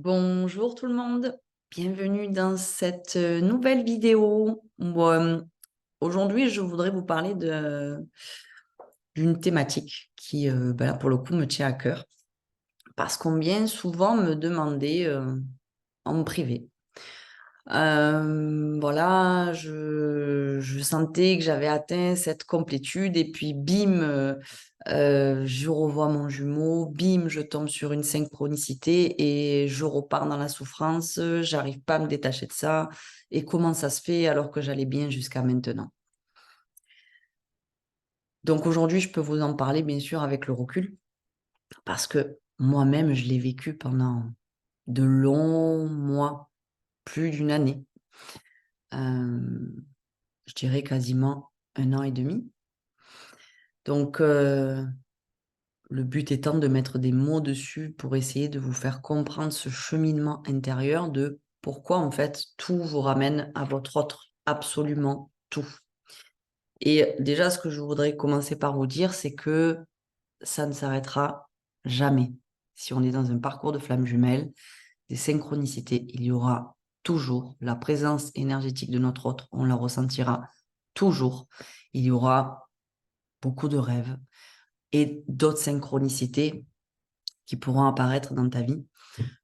Bonjour tout le monde, bienvenue dans cette nouvelle vidéo où aujourd'hui je voudrais vous parler d'une thématique qui là, pour le coup me tient à cœur parce qu'on vient souvent me demander en privé. Voilà, je sentais que j'avais atteint cette complétude et puis bim, je revois mon jumeau, bim, je tombe sur une synchronicité et je repars dans la souffrance, j'arrive pas à me détacher de ça. Et comment ça se fait alors que j'allais bien jusqu'à maintenant? Donc aujourd'hui, je peux vous en parler bien sûr avec le recul parce que moi-même, je l'ai vécu pendant de longs mois, plus d'une année. Euh, je dirais quasiment 1 an et demi. Donc, le but étant de mettre des mots dessus pour essayer de vous faire comprendre ce cheminement intérieur de pourquoi en fait tout vous ramène à votre autre, absolument tout. Et déjà, ce que je voudrais commencer par vous dire, c'est que ça ne s'arrêtera jamais. Si on est dans un parcours de flammes jumelles, des synchronicités, il y aura toujours la présence énergétique de notre autre, on la ressentira toujours. Il y aura beaucoup de rêves et d'autres synchronicités qui pourront apparaître dans ta vie,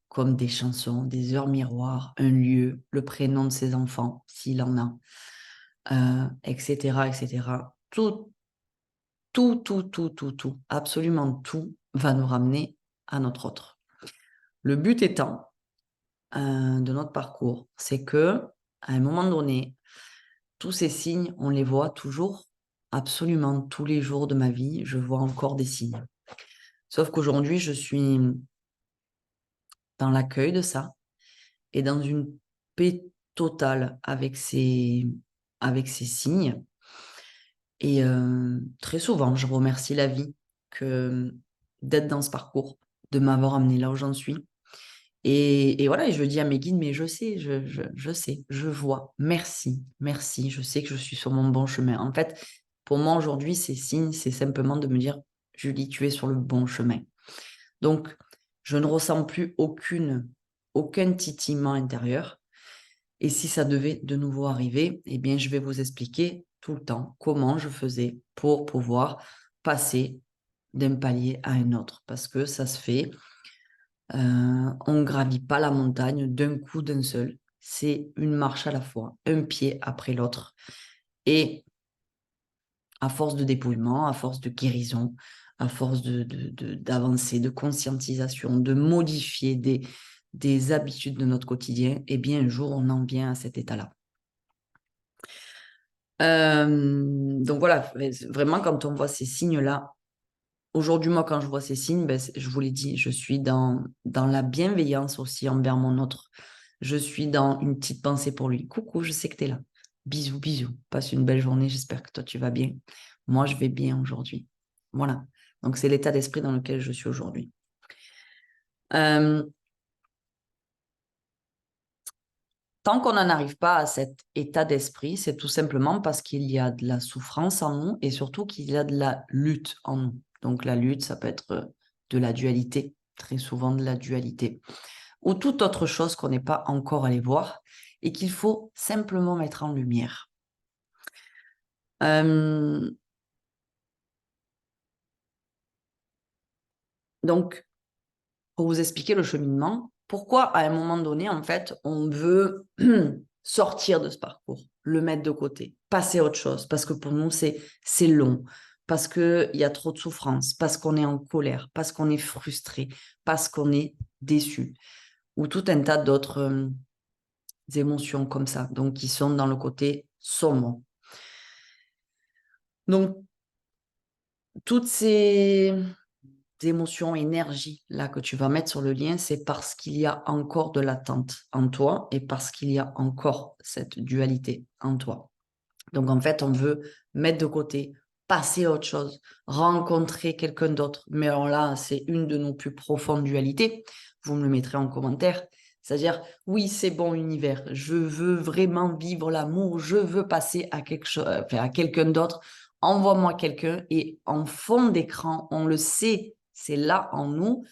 comme des chansons, des heures miroirs, un lieu, le prénom de ses enfants, s'il en a, etc., etc. Tout, absolument tout va nous ramener à notre autre. Le but étant de notre parcours, c'est que à un moment donné, tous ces signes, on les voit toujours, absolument tous les jours de ma vie, je vois encore des signes. Sauf qu'aujourd'hui, je suis dans l'accueil de ça et dans une paix totale avec ces signes. Et très souvent, je remercie la vie d'être dans ce parcours, de m'avoir amené là où j'en suis. Et voilà, et je dis à mes guides, mais je sais, je sais, je vois. Merci, merci, je sais que je suis sur mon bon chemin. En fait, pour moi, aujourd'hui, ces signes, c'est simplement de me dire, Julie, tu es sur le bon chemin. Donc, je ne ressens plus aucun titillement intérieur. Et si ça devait de nouveau arriver, eh bien, je vais vous expliquer tout le temps comment je faisais pour pouvoir passer d'un palier à un autre. Parce que ça se fait, on ne gravit pas la montagne d'un coup, d'un seul. C'est une marche à la fois, un pied après l'autre. Et à force de dépouillement, à force de guérison, à force d'avancer, de conscientisation, de modifier des habitudes de notre quotidien, eh bien, un jour, on en vient à cet état-là. Donc voilà, vraiment, quand on voit ces signes-là, aujourd'hui, moi, quand je vois ces signes, ben, je vous l'ai dit, je suis dans la bienveillance aussi envers mon autre. Je suis dans une petite pensée pour lui. Coucou, je sais que tu es là. Bisous, bisous. Passe une belle journée. J'espère que toi, tu vas bien. Moi, je vais bien aujourd'hui. Voilà. Donc, c'est l'état d'esprit dans lequel je suis aujourd'hui. Euh, Tant qu'on n'en arrive pas à cet état d'esprit, c'est tout simplement parce qu'il y a de la souffrance en nous et surtout qu'il y a de la lutte en nous. Donc la lutte, ça peut être de la dualité, très souvent de la dualité, ou toute autre chose qu'on n'est pas encore allé voir et qu'il faut simplement mettre en lumière. Euh, donc, pour vous expliquer le cheminement, pourquoi à un moment donné, en fait, on veut sortir de ce parcours, le mettre de côté, passer à autre chose, parce que pour nous, c'est long, parce qu'il y a trop de souffrance, parce qu'on est en colère, parce qu'on est frustré, parce qu'on est déçu, ou tout un tas d'autres émotions comme ça, donc qui sont dans le côté sombre. Donc, toutes ces émotions, énergies là que tu vas mettre sur le lien, c'est parce qu'il y a encore de l'attente en toi et parce qu'il y a encore cette dualité en toi. Donc en fait, on veut mettre de côté, passer à autre chose, rencontrer quelqu'un d'autre. Mais alors là, c'est une de nos plus profondes dualités. Vous me le mettrez en commentaire. C'est-à-dire, oui, c'est bon, univers, je veux vraiment vivre l'amour, je veux passer à quelque chose, enfin, à quelqu'un d'autre. Envoie-moi quelqu'un et en fond d'écran, on le sait, c'est là en nous,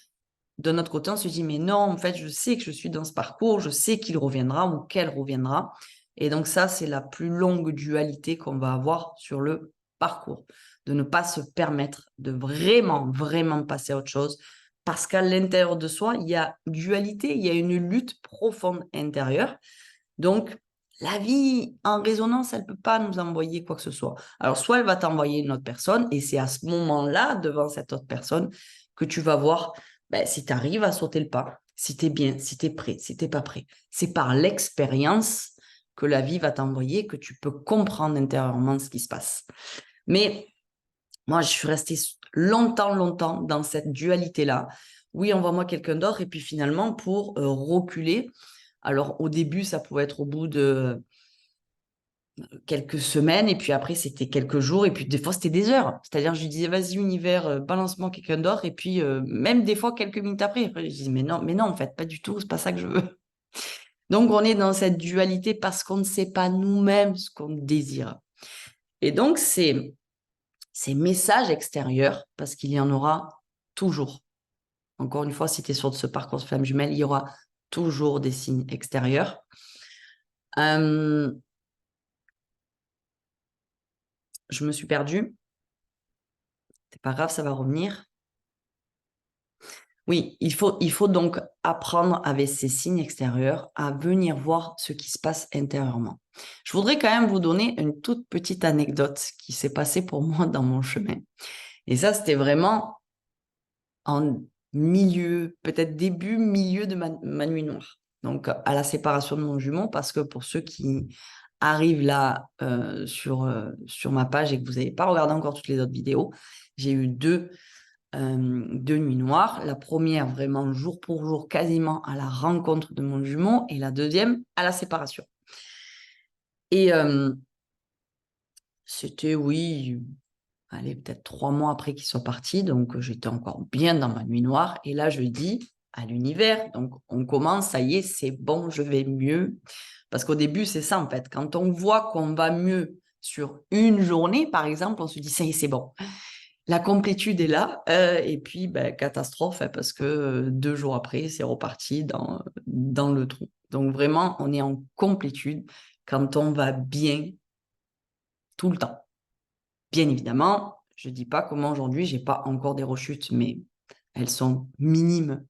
de notre côté, on se dit, mais non, en fait, je sais que je suis dans ce parcours, je sais qu'il reviendra ou qu'elle reviendra. Et donc ça, c'est la plus longue dualité qu'on va avoir sur le parcours, de ne pas se permettre de vraiment, vraiment passer à autre chose, parce qu'à l'intérieur de soi, il y a dualité, il y a une lutte profonde intérieure. Donc, la vie en résonance, elle ne peut pas nous envoyer quoi que ce soit. Alors, soit elle va t'envoyer une autre personne, et c'est à ce moment-là, devant cette autre personne, que tu vas voir si tu arrives à sauter le pas, si tu es bien, si tu es prêt, si tu n'es pas prêt. C'est par l'expérience que la vie va t'envoyer, que tu peux comprendre intérieurement ce qui se passe. Mais moi, je suis restée longtemps, longtemps dans cette dualité-là. Oui, envoie-moi quelqu'un d'autre, et puis finalement, pour reculer, alors au début, ça pouvait être au bout de quelques semaines, et puis après, c'était quelques jours, et puis des fois, c'était des heures. C'est-à-dire, je lui disais, vas-y, univers, balance-moi quelqu'un d'autre, et puis même des fois, quelques minutes après, je disais, mais non, en fait, pas du tout, c'est pas ça que je veux. Donc, on est dans cette dualité parce qu'on ne sait pas nous-mêmes ce qu'on désire. Et donc, ces messages extérieurs, parce qu'il y en aura toujours. Encore une fois, si tu es sur ce parcours de flamme jumelle, il y aura toujours des signes extérieurs. Je me suis perdue. C'est pas grave, ça va revenir. Oui, il faut donc apprendre avec ces signes extérieurs à venir voir ce qui se passe intérieurement. Je voudrais quand même vous donner une toute petite anecdote qui s'est passée pour moi dans mon chemin. Et ça, c'était vraiment en milieu, peut-être début, milieu de ma nuit noire. Donc, à la séparation de mon jumeau, parce que pour ceux qui arrivent là sur ma page et que vous n'avez pas regardé encore toutes les autres vidéos, j'ai eu deux nuits noires. La première, vraiment jour pour jour, quasiment à la rencontre de mon jumeau, et la deuxième, à la séparation. Et c'était, oui, allez, peut-être 3 mois après qu'il soit parti, donc j'étais encore bien dans ma nuit noire. Et là, je dis à l'univers, donc on commence, ça y est, c'est bon, je vais mieux. Parce qu'au début, c'est ça, en fait. Quand on voit qu'on va mieux sur une journée, par exemple, on se dit, ça y est, c'est bon. La complétude est là, et puis catastrophe, parce que 2 jours après, c'est reparti dans le trou. Donc vraiment, on est en complétude quand on va bien tout le temps. Bien évidemment, je ne dis pas comment aujourd'hui, je n'ai pas encore des rechutes, mais elles sont minimes.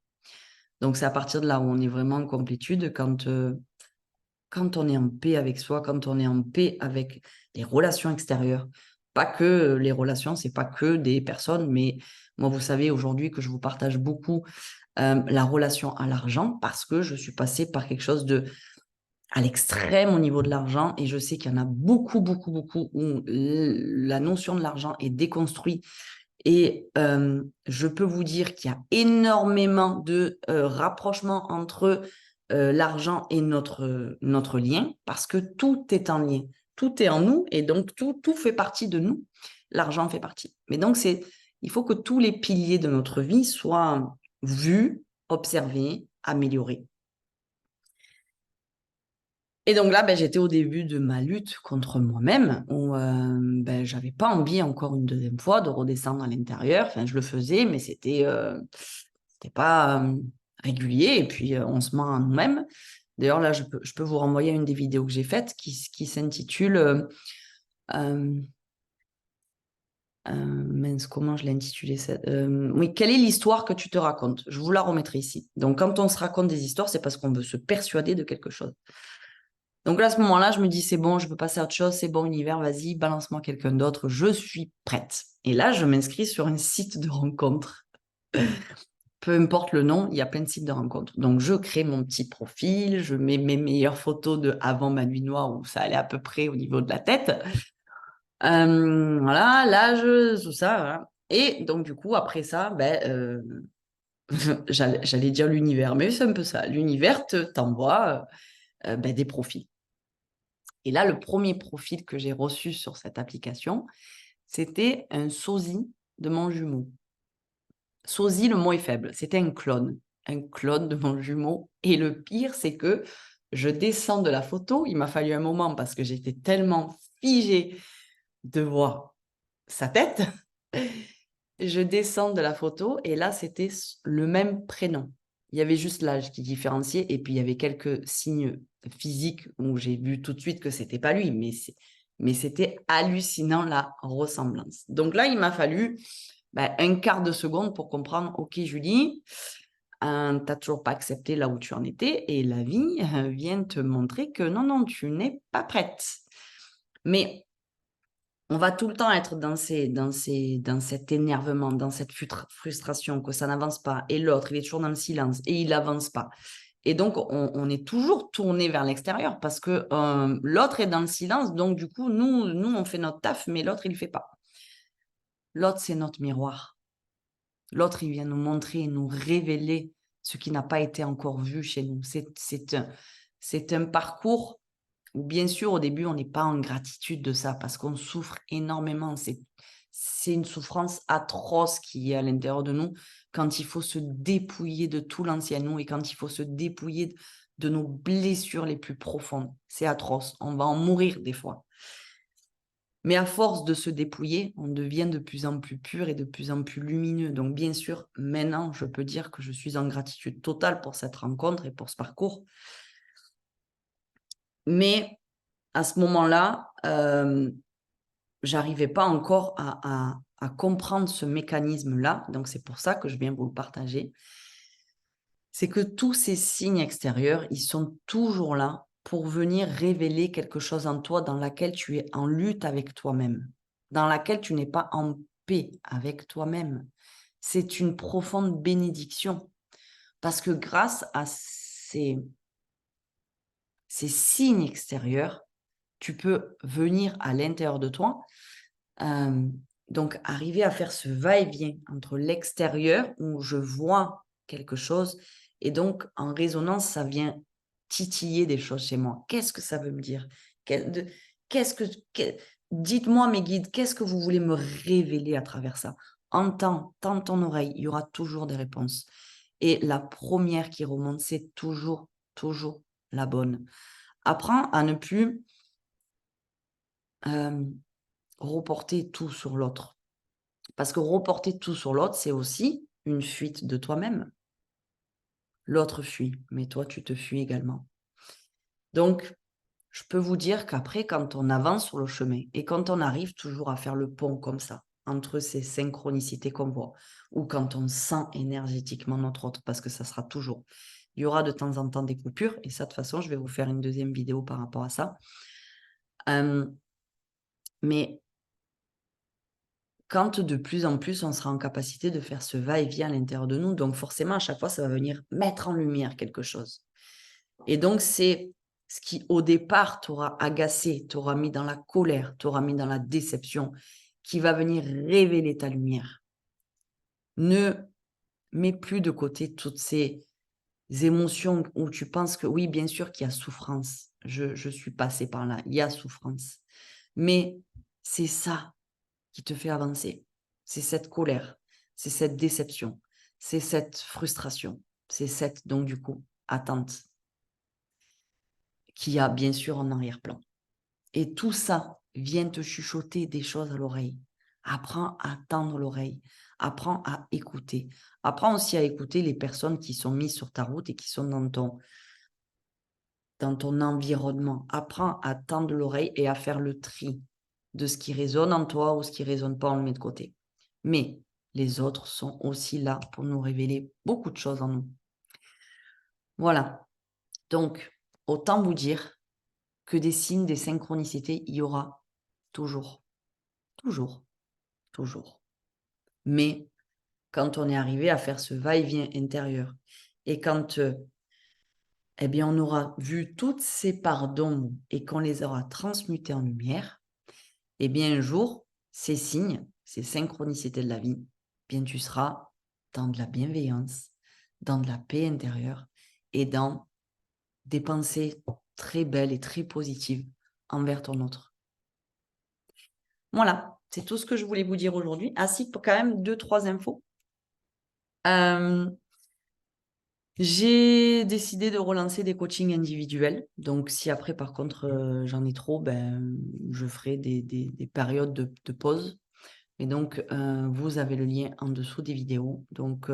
Donc c'est à partir de là où on est vraiment en complétude, quand on est en paix avec soi, quand on est en paix avec les relations extérieures. Pas que les relations, c'est pas que des personnes, mais moi, vous savez aujourd'hui que je vous partage beaucoup la relation à l'argent, parce que je suis passée par quelque chose à l'extrême au niveau de l'argent, et je sais qu'il y en a beaucoup, beaucoup, beaucoup où la notion de l'argent est déconstruite. Et je peux vous dire qu'il y a énormément de rapprochement entre l'argent et notre lien, parce que tout est en lien, tout est en nous, et donc tout fait partie de nous. L'argent fait partie. Mais donc, il faut que tous les piliers de notre vie soient vus, observés, améliorés. Et donc là, j'étais au début de ma lutte contre moi-même, où j'avais pas envie encore une deuxième fois de redescendre à l'intérieur. Enfin, je le faisais, mais c'était pas régulier. Et puis, on se ment à nous-mêmes. D'ailleurs, là, je peux vous renvoyer à une des vidéos que j'ai faites qui s'intitule mince, comment je l'ai intitulée oui, quelle est l'histoire que tu te racontes? Je vous la remettrai ici. Donc, quand on se raconte des histoires, c'est parce qu'on veut se persuader de quelque chose. Donc là, à ce moment-là, je me dis, c'est bon, je veux passer à autre chose, c'est bon, univers, vas-y, balance-moi quelqu'un d'autre, je suis prête. Et là, je m'inscris sur un site de rencontre. Peu importe le nom, il y a plein de sites de rencontres. Donc, je crée mon petit profil, je mets mes meilleures photos de avant ma nuit noire, où ça allait à peu près au niveau de la tête. Voilà, l'âge, tout ça, voilà. Et donc, du coup, après ça, j'allais dire l'univers, mais c'est un peu ça. L'univers t'envoie des profils. Et là, le premier profil que j'ai reçu sur cette application, c'était un sosie de mon jumeau. Sosie, le mot est faible. C'était un clone de mon jumeau. Et le pire, c'est que je descends de la photo. Il m'a fallu un moment parce que j'étais tellement figée de voir sa tête. je descends de la photo et là, c'était le même prénom. Il y avait juste l'âge qui différenciait et puis il y avait quelques signes physiques où j'ai vu tout de suite que c'était pas lui, mais c'était hallucinant la ressemblance. Donc là, il m'a fallu un quart de seconde pour comprendre, ok Julie, tu n'as toujours pas accepté là où tu en étais et la vie vient te montrer que non, tu n'es pas prête. Mais on va tout le temps être dans cet énervement, dans cette frustration, que ça n'avance pas. Et l'autre, il est toujours dans le silence et il n'avance pas. Et donc, on est toujours tourné vers l'extérieur parce que l'autre est dans le silence. Donc, du coup, nous, on fait notre taf, mais l'autre, il ne le fait pas. L'autre, c'est notre miroir. L'autre, il vient nous montrer, nous révéler ce qui n'a pas été encore vu chez nous. C'est un parcours où, bien sûr, au début, on n'est pas en gratitude de ça parce qu'on souffre énormément. C'est une souffrance atroce qui est à l'intérieur de nous quand il faut se dépouiller de tout l'ancien nous et quand il faut se dépouiller de nos blessures les plus profondes. C'est atroce. On va en mourir des fois. Mais à force de se dépouiller, on devient de plus en plus pur et de plus en plus lumineux. Donc, bien sûr, maintenant, je peux dire que je suis en gratitude totale pour cette rencontre et pour ce parcours. Mais à ce moment-là, j'arrivais pas encore à comprendre ce mécanisme-là. Donc, c'est pour ça que je viens vous le partager. C'est que tous ces signes extérieurs, ils sont toujours là pour venir révéler quelque chose en toi dans laquelle tu es en lutte avec toi-même, dans laquelle tu n'es pas en paix avec toi-même. C'est une profonde bénédiction parce que grâce à ces signes extérieurs, tu peux venir à l'intérieur de toi, donc arriver à faire ce va-et-vient entre l'extérieur où je vois quelque chose et donc en résonance, ça vient titiller des choses chez moi. Qu'est-ce que ça veut me dire? Dites-moi mes guides, qu'est-ce que vous voulez me révéler à travers ça? Entends, tends ton oreille, il y aura toujours des réponses. Et la première qui remonte, c'est toujours la bonne. Apprends à ne plus reporter tout sur l'autre. Parce que reporter tout sur l'autre, c'est aussi une fuite de toi-même. L'autre fuit, mais toi, tu te fuis également. Donc, je peux vous dire qu'après, quand on avance sur le chemin et quand on arrive toujours à faire le pont comme ça, entre ces synchronicités qu'on voit, ou quand on sent énergétiquement notre autre, parce que ça sera toujours. Il y aura de temps en temps des coupures, et ça, de toute façon, je vais vous faire une deuxième vidéo par rapport à ça. Mais quand de plus en plus, on sera en capacité de faire ce va-et-vient à l'intérieur de nous, donc forcément, à chaque fois, ça va venir mettre en lumière quelque chose. Et donc, c'est ce qui, au départ, t'aura agacé, t'aura mis dans la colère, t'aura mis dans la déception, qui va venir révéler ta lumière. Ne mets plus de côté toutes ces émotions où tu penses que, oui, bien sûr qu'il y a souffrance. Je suis passée par là, il y a souffrance. Mais c'est ça qui te fait avancer. C'est cette colère, c'est cette déception, c'est cette frustration, c'est cette, donc du coup, attente qui a bien sûr en arrière-plan. Et tout ça vient te chuchoter des choses à l'oreille. Apprends à tendre l'oreille, apprends à écouter. Apprends aussi à écouter les personnes qui sont mises sur ta route et qui sont dans ton environnement. Apprends à tendre l'oreille et à faire le tri de ce qui résonne en toi ou ce qui ne résonne pas, on le met de côté. Mais les autres sont aussi là pour nous révéler beaucoup de choses en nous. Voilà. Donc, autant vous dire que des signes, des synchronicités, il y aura toujours. Toujours. Toujours. Mais quand on est arrivé à faire ce va-et-vient intérieur et quand eh bien, on aura vu toutes ces parts d'ombre et qu'on les aura transmutées en lumière, eh bien, un jour, ces signes, ces synchronicités de la vie, bien, tu seras dans de la bienveillance, dans de la paix intérieure et dans des pensées très belles et très positives envers ton autre. Voilà, c'est tout ce que je voulais vous dire aujourd'hui. Ainsi pour quand même 2-3 infos. J'ai décidé de relancer des coachings individuels. Donc, si après, par contre, j'en ai trop, je ferai des périodes de pause. Et donc, vous avez le lien en dessous des vidéos. Donc,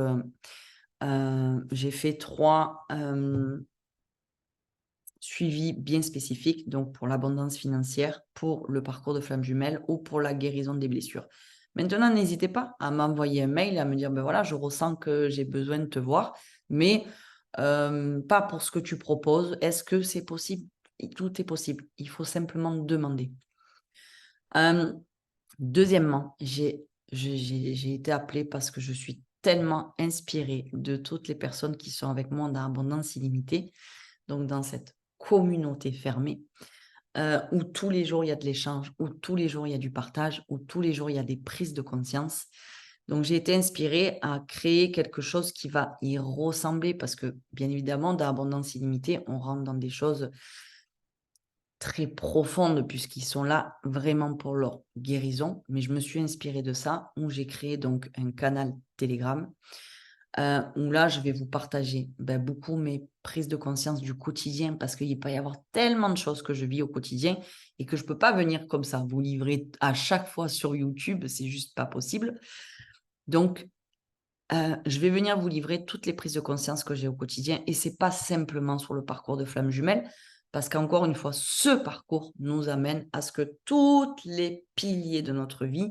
j'ai fait 3 suivis bien spécifiques, donc pour l'abondance financière, pour le parcours de flamme jumelle ou pour la guérison des blessures. Maintenant, n'hésitez pas à m'envoyer un mail, à me dire, ben voilà, je ressens que j'ai besoin de te voir, mais pas pour ce que tu proposes. Est-ce que c'est possible? Tout est possible. Il faut simplement demander. Deuxièmement, j'ai été appelée parce que je suis tellement inspirée de toutes les personnes qui sont avec moi dans Abondance Illimitée, donc dans cette communauté fermée, où tous les jours il y a de l'échange, où tous les jours il y a du partage, où tous les jours il y a des prises de conscience. Donc j'ai été inspirée à créer quelque chose qui va y ressembler parce que, bien évidemment, dans Abondance Illimitée, on rentre dans des choses très profondes puisqu'ils sont là vraiment pour leur guérison. Mais je me suis inspirée de ça, où j'ai créé donc un canal Telegram, où là, je vais vous partager beaucoup mes prises de conscience du quotidien parce qu'il peut y avoir tellement de choses que je vis au quotidien et que je ne peux pas venir comme ça vous livrer à chaque fois sur YouTube, c'est juste pas possible. Donc, je vais venir vous livrer toutes les prises de conscience que j'ai au quotidien et c'est pas simplement sur le parcours de flamme jumelle parce qu'encore une fois, ce parcours nous amène à ce que tous les piliers de notre vie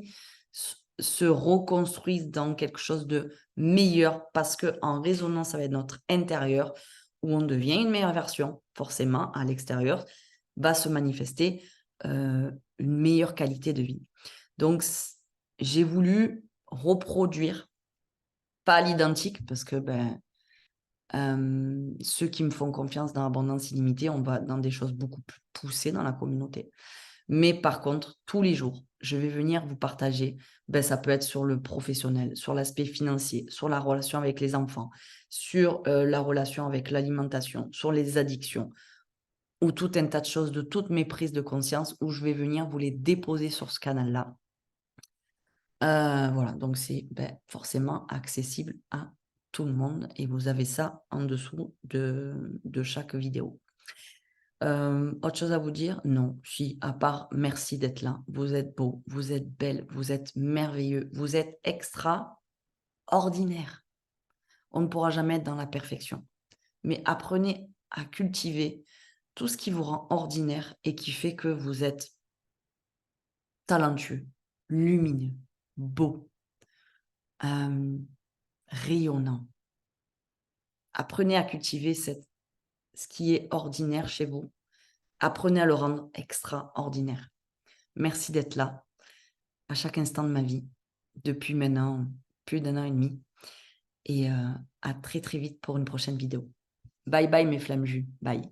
se reconstruisent dans quelque chose de meilleur parce qu'en résonance avec notre intérieur, où on devient une meilleure version, forcément, à l'extérieur, va se manifester une meilleure qualité de vie. Donc, j'ai voulu reproduire pas à l'identique, parce que ceux qui me font confiance dans Abondance Illimitée, on va dans des choses beaucoup plus poussées dans la communauté. Mais par contre, tous les jours, je vais venir vous partager, ça peut être sur le professionnel, sur l'aspect financier, sur la relation avec les enfants, sur la relation avec l'alimentation, sur les addictions, ou tout un tas de choses, de toutes mes prises de conscience, où je vais venir vous les déposer sur ce canal-là. Voilà, donc c'est forcément accessible à tout le monde et vous avez ça en dessous de chaque vidéo. Autre chose à vous dire? Non, si, à part merci d'être là. Vous êtes beau, vous êtes belle, vous êtes merveilleux, vous êtes extraordinaire. On ne pourra jamais être dans la perfection. Mais apprenez à cultiver tout ce qui vous rend ordinaire et qui fait que vous êtes talentueux, lumineux, beau, rayonnant. Apprenez à cultiver ce qui est ordinaire chez vous. Apprenez à le rendre extraordinaire. Merci d'être là à chaque instant de ma vie, depuis maintenant plus d'1 an et demi. Et à très très vite pour une prochaine vidéo. Bye bye mes flammes jus. Bye.